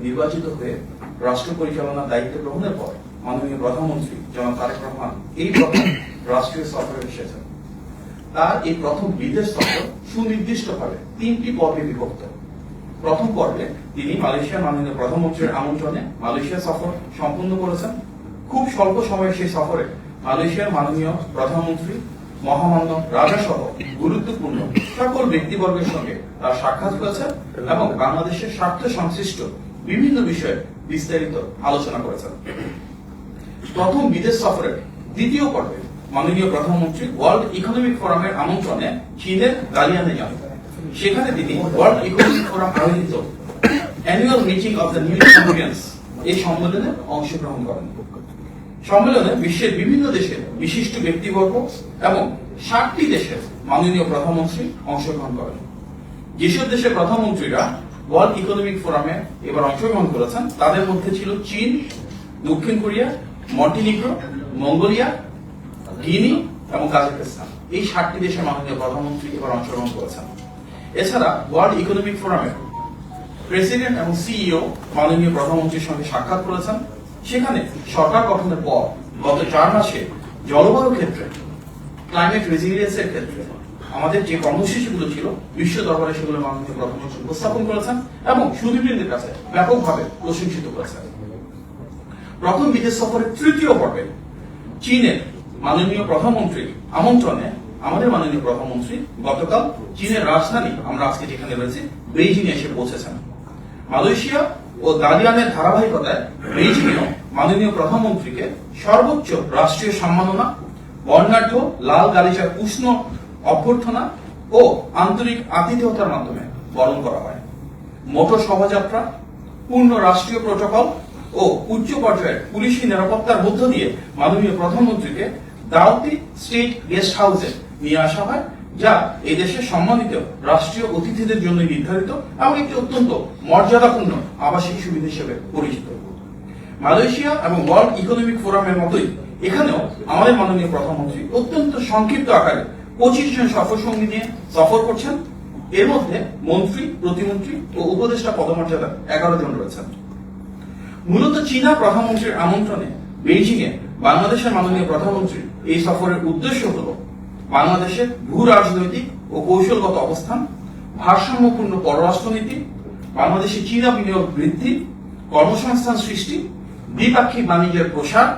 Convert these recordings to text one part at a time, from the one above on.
নির্বাচিত হয়ে রাষ্ট্র পরিচালনার দায়িত্ব গ্রহণের পর মাননীয় প্রধানমন্ত্রী জনাব তারেক রহমান এই প্রথম রাষ্ট্রীয় সফরে এসেছেন। তার এই প্রথম বিদেশ সফর সুনির্দিষ্টভাবে 3টি পর্বে বিভক্ত। প্রথম পর্বে তিনি মালয়েশিয়ার মাননীয় প্রধানমন্ত্রীর আমন্ত্রণে মালয়েশিয়া সফর সম্পন্ন করেছেন। খুব স্বল্প সময়ের সেই সফরে মালয়েশিয়ার মাননীয় প্রধানমন্ত্রী, মহামান্য রাজা সহ গুরুত্বপূর্ণ সকল ব্যক্তিবর্গের সঙ্গে তার সাক্ষাৎ হয়েছে এবং বাংলাদেশের স্বার্থ সংশ্লিষ্ট বিভিন্ন বিষয়ে বিস্তারিত আলোচনা করেছেন। প্রথম বিদেশ সফরের দ্বিতীয় পর্বে মাননীয় প্রধানমন্ত্রী ওয়ার্ল্ড ইকোনমিক ফোরামের আমন্ত্রণে চীনের দালিয়ানে যান। সেখানে তিনি ওয়ার্ল্ড ইকোনমিক ফোরাম আয়োজিত annual meeting of the new champions এই সম্মেলনে অংশগ্রহণ করেন। সম্মেলনে বিশ্বের বিভিন্ন দেশের বিশিষ্ট ব্যক্তিবর্গ এবং 60টি দেশের মাননীয় প্রধানমন্ত্রী অংশগ্রহণ করেন। যেসব দেশের প্রধানমন্ত্রীরা ওয়ার্ল্ড ইকোনমিক ফোরামে এবার অংশগ্রহণ করেছেন তাদের মধ্যে ছিল চীন, দক্ষিণ কোরিয়া, মন্টিনিগ্রো, মঙ্গোলিয়া, গিনি এবং কাজাখস্তান। এই 60টি দেশের মাননীয় প্রধানমন্ত্রী এবার অংশগ্রহণ করেছেন। এছাড়া ওয়ার্ল্ড ইকোনমিক ফোরামের প্রেসিডেন্ট এবং সিইও মাননীয় প্রধানমন্ত্রীর সঙ্গে সাক্ষাৎ করেছেন। সেখানে সরকার গঠনের পর গত 4 মাসে জলবায়ু ক্ষেত্রে, ক্লাইমেট রেজিলিয়েন্সের ক্ষেত্রে আমাদের যে কর্মসূচিগুলো ছিল বিশ্ব দরবারে সেগুলো মাননীয় প্রধানমন্ত্রী উপস্থাপন করেছেন এবং সুধীবৃন্দের কাছে ব্যাপকভাবে প্রশংসিত করেছেন। প্রথম বিদেশ সফরের তৃতীয় পর্বে চীনের মাননীয় প্রধানমন্ত্রীর আমন্ত্রণে আমাদের মাননীয় প্রধানমন্ত্রী গতকাল চীনের রাজধানী, আমরা আজকে যেখানে রয়েছি, বেইজিং এসে পৌঁছেছেন। মালয়েশিয়া ও দালিয়ানের ধারাবাহিকতায় বেইজিংয়েও মাননীয় প্রধানমন্ত্রীকে সর্বোচ্চ রাষ্ট্রীয় সম্মাননা, বর্ণাঢ্য লাল গালিচার উষ্ণ অভ্যর্থনা ও আন্তরিক আতিথেয়তার মাধ্যমে বরণ করা হয়। মোটর শোভাযাত্রা, পূর্ণ রাষ্ট্রীয় প্রোটোকল ও উচ্চ পর্যায়ের পুলিশি নিরাপত্তার মধ্য দিয়ে মাননীয় প্রধানমন্ত্রীকে দাউতি স্টেট গেস্ট হাউসে নিয়ে আসা হয়, যা এই দেশের সম্মানিত রাষ্ট্রীয় অতিথিদের জন্য নির্ধারিত এবং একটি অত্যন্ত মর্যাদাপূর্ণ আবাসিক সুবিধা হিসেবে পরিচিত। মালয়েশিয়া এবং ওয়ার্ল্ড ইকোনমিক ফোরামের মতোই এখানেও আমাদের মাননীয় প্রধানমন্ত্রী অত্যন্ত সংক্ষিপ্ত আকারে 25 জন সফর সঙ্গী নিয়ে সফর করছেন। এর মধ্যে মন্ত্রী, প্রতিমন্ত্রী ও উপদেষ্টা পদমর্যাদা 11 জন রয়েছেন। মূলত চীনা প্রধানমন্ত্রীর আমন্ত্রণে বেইজিংয়ে বাংলাদেশের মাননীয় প্রধানমন্ত্রীর এই সফরের উদ্দেশ্য হল বাংলাদেশের ভূ রাজনৈতিক ও কৌশলগত অবস্থান, ভারসাম্যপূর্ণ পররাষ্ট্রনীতি, বাংলাদেশে চীনা বিনিয়োগ বৃদ্ধি, কর্মসংস্থান সৃষ্টি, দ্বিপাক্ষিক বাণিজ্যের প্রসার,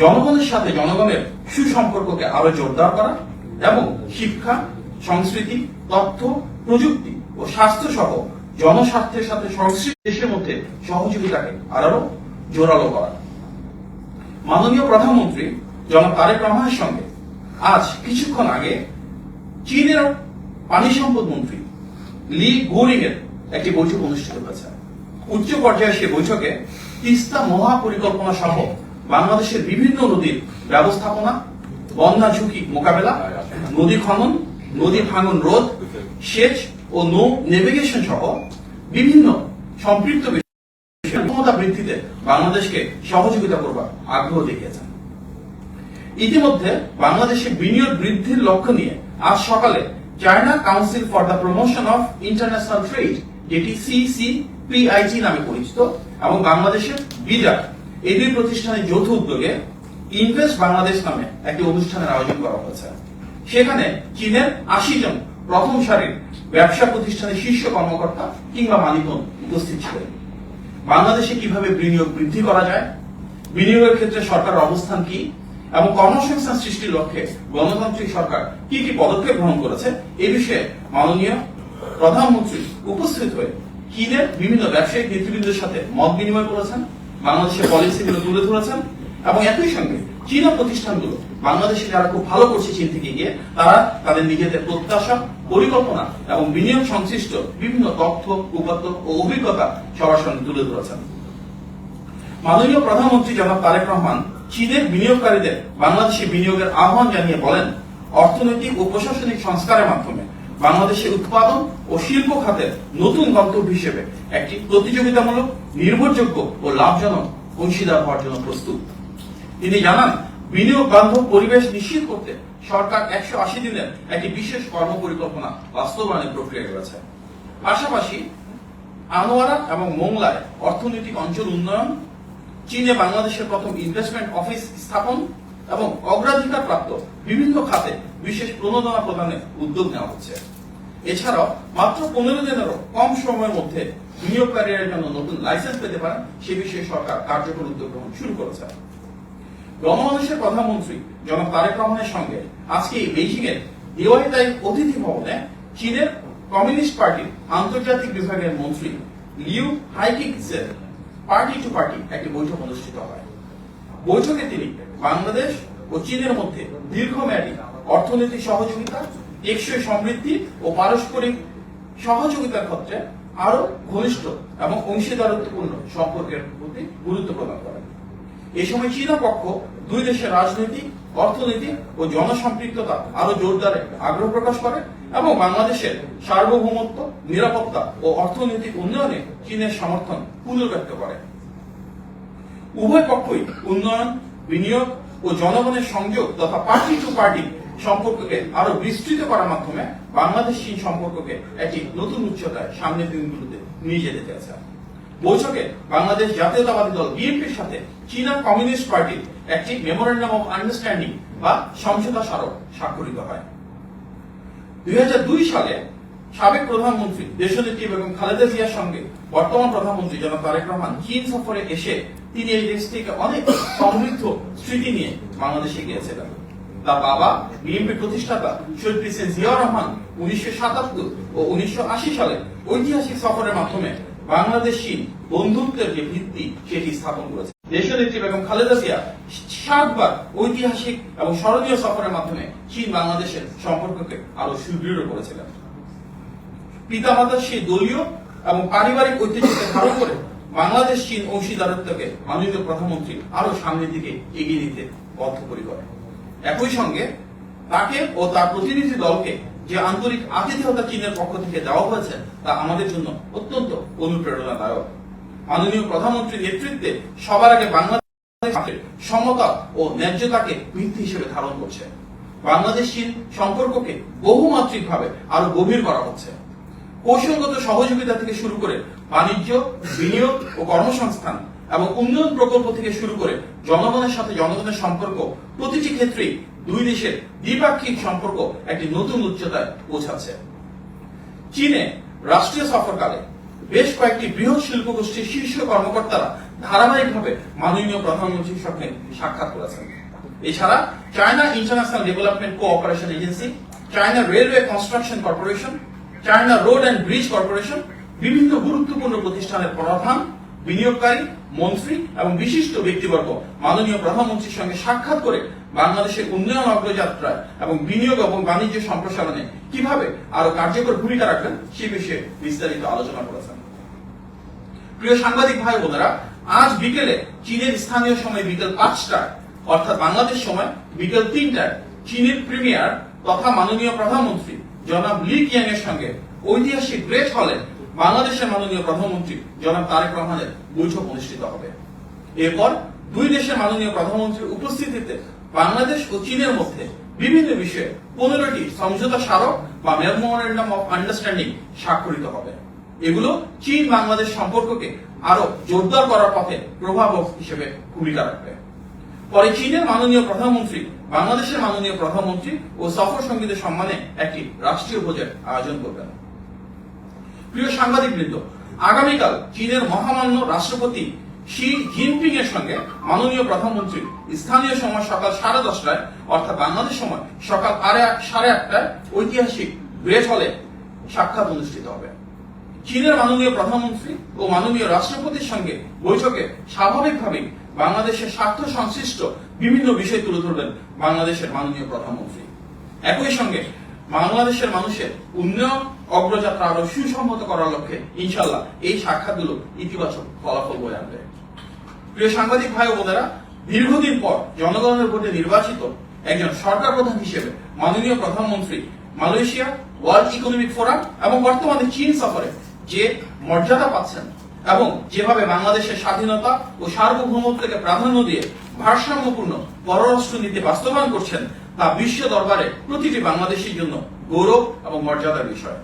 জনগণের সাথে জনগণের সুসম্পর্ককে আরো জোরদার করা এবং শিক্ষা, সংস্কৃতি, তথ্য, প্রযুক্তি ও স্বাস্থ্য সহ জনস্বার্থের সাথে সংশ্লিষ্ট দেশের মধ্যে সহযোগিতাকে আরো জোরালো করা। মাননীয় প্রধানমন্ত্রী জনাব তারেক রহমানের সঙ্গে আজ কিছুক্ষণ আগে চীনের পানি সম্পদ মন্ত্রী লি গোরিং এর একটি বৈঠক অনুষ্ঠিত হয়েছে। উচ্চ পর্যায়ের সে বৈঠকে তিস্তা মহাপরিকল্পনা সহ বাংলাদেশের বিভিন্ন নদীর ব্যবস্থাপনা, বন্যা ঝুঁকি মোকাবেলা, নদী খনন, নদী ভাঙন রোধ, সেচ ও নৌ নেভিগেশন সহ বিভিন্ন সম্পৃক্ত ক্ষমতা বৃদ্ধিতে বাংলাদেশকে সহযোগিতা করবার আগ্রহ দেখিয়েছেন। ইতিমধ্যে বাংলাদেশে বিনিয়োগ বৃদ্ধির লক্ষ্য নিয়ে আজ সকালে China council for the promotion of international trade, যেটি CCPIT নামে পরিচিত, এবং বাংলাদেশের বিডা, এই দুই প্রতিষ্ঠানের যৌথ উদ্যোগে ইনভেস্ট বাংলাদেশ নামে একটি অনুষ্ঠানের আয়োজন করা হয়েছে। সেখানে চীনের 80 জন প্রথম সারির ব্যবসা প্রতিষ্ঠানের শীর্ষ কর্মকর্তা কিংবা মালিকগণ উপস্থিত ছিলেন। বাংলাদেশে কিভাবে বিনিয়োগ বৃদ্ধি করা যায়, বিনিয়োগের ক্ষেত্রে সরকারের অবস্থান কি এবং কর্মসংস্থান সৃষ্টির লক্ষ্যে গণতান্ত্রিক সরকার কি কি পদক্ষেপ গ্রহণ করেছে এই বিষয়ে মাননীয় প্রধানমন্ত্রী উপস্থিত হয়ে চীনের বিভিন্ন ব্যবসায়িক নেতৃবৃন্দের সাথে মত বিনিময় করেছেন, বাংলাদেশের পলিসিগুলো তুলে ধরেছেন এবং একই সঙ্গে চীনা প্রতিষ্ঠানগুলো বাংলাদেশে যারা খুব ভালো করছে চীন থেকে গিয়ে তারা তাদের নিজেদের প্রত্যাশা, পরিকল্পনা এবং বিনিয়োগ সংশ্লিষ্ট বিভিন্ন তথ্য, উপাত্ত ও অভিজ্ঞতা সবার সঙ্গে তুলে ধরেছেন। মাননীয় প্রধানমন্ত্রী জনাব তারেক রহমান চীনের বিনিয়োগকারীদের বাংলাদেশে বিনিয়োগের আহ্বান জানিয়ে বলেন, অর্থনৈতিক ও প্রশাসনিক সংস্কারের মাধ্যমে বাংলাদেশের উৎপাদন ও শিল্প খাতের নতুন গন্তব্য হিসেবে একটি প্রতিযোগিতামূলক, নির্ভরযোগ্য ও লাভজনক অংশীদার হওয়ার জন্য প্রস্তুত। তিনি জানান, বিনিয়োগ বান্ধব পরিবেশ নিশ্চিত করতে সরকার 180 দিনের একটি বিশেষ কর্ম পরিকল্পনা বাস্তবায়নের প্রক্রিয়ায় রয়েছে। পাশাপাশি আনোয়ারা এবং মোংলায় অর্থনৈতিক অঞ্চল উন্নয়ন, চীনে বাংলাদেশের প্রথম ইনভেস্টমেন্ট অফিস স্থাপন এবং অগ্রাধিকার প্রাপ্ত বিভিন্ন খাতে বিশেষ প্রণোদনা প্রদানের উদ্যোগ নেওয়া হচ্ছে। এছাড়াও মাত্র 15 দিনেরও কম সময়ের মধ্যে বিনিয়োগকারীরা যেন নতুন লাইসেন্স পেতে পারেন সে বিষয়ে সরকার কার্যকর উদ্যোগ গ্রহণ শুরু করেছে। গণমানুষের প্রধানমন্ত্রী জনাব তারেক রহমানের সঙ্গে আজকে এই বেইজিং এর দেওয়াইতাই অতিথি ভবনে চীনের কমিউনিস্ট পার্টির আন্তর্জাতিক বিভাগের মন্ত্রী লিউ হাইকিংসের পার্টি টু পার্টি একটি বৈঠক অনুষ্ঠিত হয়। বৈঠকে তিনি বাংলাদেশ ও চীনের মধ্যে দীর্ঘমেয়াদী অর্থনৈতিক সহযোগিতা, টেকসই সমৃদ্ধি ও পারস্পরিক সহযোগিতার ক্ষেত্রে আরো ঘনিষ্ঠ এবং অংশীদারত্বপূর্ণ সম্পর্কের প্রতি গুরুত্ব প্রদান করেন। এই সময় চীনা পক্ষ দুই দেশের রাজনৈতিক, অর্থনৈতিক ও জনসম্পৃক্ততা আরো জোরদারে আগ্রহ প্রকাশ করে এবং বাংলাদেশের সার্বভৌমত্ব, নিরাপত্তা ও অর্থনৈতিক উন্নয়নে চীনের সমর্থন পুনর্ব্যক্ত করে। উভয় পক্ষই উন্নয়ন, বিনিয়োগ ও জনগণের সংযোগ তথা পার্টি টু পার্টি সম্পর্ককে আরো বিস্তৃত করার মাধ্যমে বাংলাদেশ চীন সম্পর্ককে একটি নতুন উচ্চতায় সামনের দিনগুলোতে নিয়ে যেতে চেয়েছে। বৈঠকে বাংলাদেশ জাতীয়তাবাদী দল বিএনপির সাথে চীনা কমিউনিস্ট পার্টির একটি মেমোরেন্ডাম অফ আন্ডারস্ট্যান্ডিং বা সমঝোতা স্মারক স্বাক্ষরিত হয়। 2002 সালে সাবেক প্রধানমন্ত্রী দেশনেত্রী বেগম খালেদা জিয়ার সঙ্গে বর্তমান প্রধানমন্ত্রী জনাব তারেক রহমান চীন সফরে এসে তিনি এই দেশ থেকে অনেক সমৃদ্ধ স্মৃতি নিয়ে বাংলাদেশে গিয়েছিলেন। তার বাবা বিএনপি প্রতিষ্ঠাতা শহীদ প্রেসিডেন্ট জিয়াউর রহমান 1977 ও 1980 সালে ঐতিহাসিক সফরের মাধ্যমে বাংলাদেশ চীন বন্ধুত্বের যে ভিত্তি সেটি স্থাপন করেছে। দেশনেত্রী বেগম খালেদা জিয়া 7 বার ঐতিহাসিক এবং স্মরণীয় সফরের মাধ্যমে চীন বাংলাদেশের সম্পর্ককে আরো সুদৃঢ় করেছিলেন। পিতামাতার সেই দলীয় এবং পারিবারিক ঐতিহ্যকে ধারণ করে বাংলাদেশ চীন অংশীদারত্বকে মাননীয় প্রধানমন্ত্রী আরো সামনের দিকে এগিয়ে নিতে বদ্ধপরিকর। একই সঙ্গে তাকে ও তার প্রতিনিধি দলকে যে আন্তরিক আতিথেয়তা চীনের পক্ষ থেকে দেওয়া হয়েছে তা আমাদের জন্য অত্যন্ত অনুপ্রেরণাদায়ক। মাননীয় প্রধানমন্ত্রীর নেতৃত্বে সবার আগে বাংলাদেশের সমতা ও ন্যায্যতাকে ভিত্তি হিসেবে ধারণ করছে। বাংলাদেশ চীন সম্পর্ককে বহুমাত্রিকভাবে আরো গভীর করা হচ্ছে। কৌশলগত সহযোগিতা থেকে শুরু করে বাণিজ্য, বিনিয়োগ ও কর্মসংস্থান এবং উন্নয়ন প্রকল্প থেকে শুরু করে জনগণের সাথে জনগণের সম্পর্ক প্রতিটি ক্ষেত্রেই দুই দেশের দ্বিপাক্ষিক সম্পর্ক একটি নতুন উচ্চতায় পৌঁছাচ্ছে। চীনে রাষ্ট্রীয় সফরকালে বেশ কয়েকটি বৃহৎ শিল্প গোষ্ঠীর শীর্ষ কর্মকর্তারা ধারাবাহিকভাবে মাননীয় প্রধানমন্ত্রীর সঙ্গে সাক্ষাৎ করেছেন। এছাড়া China international development cooperation agency, China railway construction corporation, China road and bridge corporation, বিভিন্ন গুরুত্বপূর্ণ প্রতিষ্ঠানের প্রধান, বিনিয়োগকারী, মন্ত্রী এবং বিশিষ্ট ব্যক্তিবর্গ মাননীয় প্রধানমন্ত্রীর সঙ্গে সাক্ষাৎ করে বাংলাদেশের উন্নয়ন অগ্রযাত্রায় এবং বিনিয়োগ এবং বাণিজ্য সম্প্রসারণে কিভাবে আরো কার্যকর ভূমিকা রাখবেন সে বিষয়ে বিস্তারিত আলোচনা করেছেন। প্রিয় সাংবাদিক ভাই বোনেরা, আজ বিকেলে চীনের স্থানীয় সময় বিকেল 5টায় অর্থাৎ বাংলাদেশ সময় বিকেল 3টায় চীনের প্রিমিয়ার তথা মাননীয় প্রধানমন্ত্রী জনাব লি কিয়াং এর সঙ্গে ঐতিহাসিক গ্রেট হলে বাংলাদেশের মাননীয় প্রধানমন্ত্রী জনাব তারেক রহমানের বৈঠক অনুষ্ঠিত হবে। এরপর দুই দেশের মাননীয় প্রধানমন্ত্রীর উপস্থিতিতে বাংলাদেশ ও চীনের মধ্যে বিভিন্ন বিষয়ে 15টি সমঝোতা স্মারক বা মেমোরেন্ডাম অফ আন্ডারস্ট্যান্ডিং স্বাক্ষরিত হবে। এগুলো চীন বাংলাদেশ সম্পর্ককে আরো জোরদার করার পথে প্রভাবক হিসেবে ভূমিকা রাখবে। পরে চীনের মাননীয় প্রধানমন্ত্রী বাংলাদেশের মাননীয় প্রধানমন্ত্রী ও সফর সঙ্গীদের সম্মানে একটি রাষ্ট্রীয় ভোজের আয়োজন করবেন। প্রিয় সাংবাদিকবৃন্দ, আগামীকাল চীনের মহামান্য রাষ্ট্রপতি শি জিনপিং এর সঙ্গে মাননীয় প্রধানমন্ত্রী স্থানীয় সময় সকাল 10:30টায় অর্থাৎ বাংলাদেশ সময় সকাল 8:30টায় ঐতিহাসিক গ্রেট হলে সাক্ষাৎ অনুষ্ঠিত হবে। চীনের মাননীয় প্রধানমন্ত্রী ও মাননীয় রাষ্ট্রপতির সঙ্গে বৈঠকে স্বাভাবিকভাবেই বাংলাদেশের স্বার্থ সংশ্লিষ্ট বিভিন্ন বিষয় তুলে ধরবেন বাংলাদেশের মাননীয় প্রধানমন্ত্রী। একই সঙ্গে বাংলাদেশের মানুষের উন্নয়ন অগ্রযাত্রা আরো সুসংহত করার লক্ষ্যে ইনশাআল্লাহ এই সাক্ষাৎগুলো ইতিবাচক ফলাফল বয়ে আনবে। প্রিয় সাংবাদিক ভাই ও বোনেরা, দীর্ঘদিন পর জনগণের ভোটে নির্বাচিত একজন সরকার প্রধান হিসেবে মাননীয় প্রধানমন্ত্রী মালয়েশিয়া, ওয়ার্ল্ড ইকোনমিক ফোরাম এবং বর্তমানে চীন সফরে যে মর্যাদা পাচ্ছেন এবং যেভাবে বাংলাদেশের স্বাধীনতা ও সার্বভৌমত্বকে প্রাধান্য দিয়ে ভারসাম্যপূর্ণ পররাষ্ট্র নীতি বাস্তবায়ন করছেন তা বিশ্ব দরবারে প্রতিটি বাংলাদেশীর জন্য গৌরব এবং মর্যাদার বিষয়।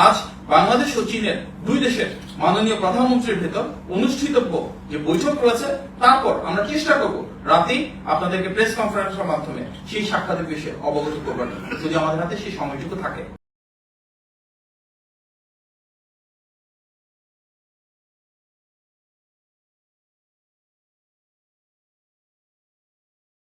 আজ বাংলাদেশ ও চীনের দুই দেশের মাননীয় প্রধানমন্ত্রীর ভেতর অনুষ্ঠিতব্য যে বৈঠক রয়েছে, তারপর আমরা চেষ্টা করব রাতেই আপনাদেরকে প্রেস কনফারেন্সের মাধ্যমে সেই সাক্ষাতের বিষয়ে অবগত করবার জন্য, যদি আমাদের হাতে সেই সময়টুকু থাকে।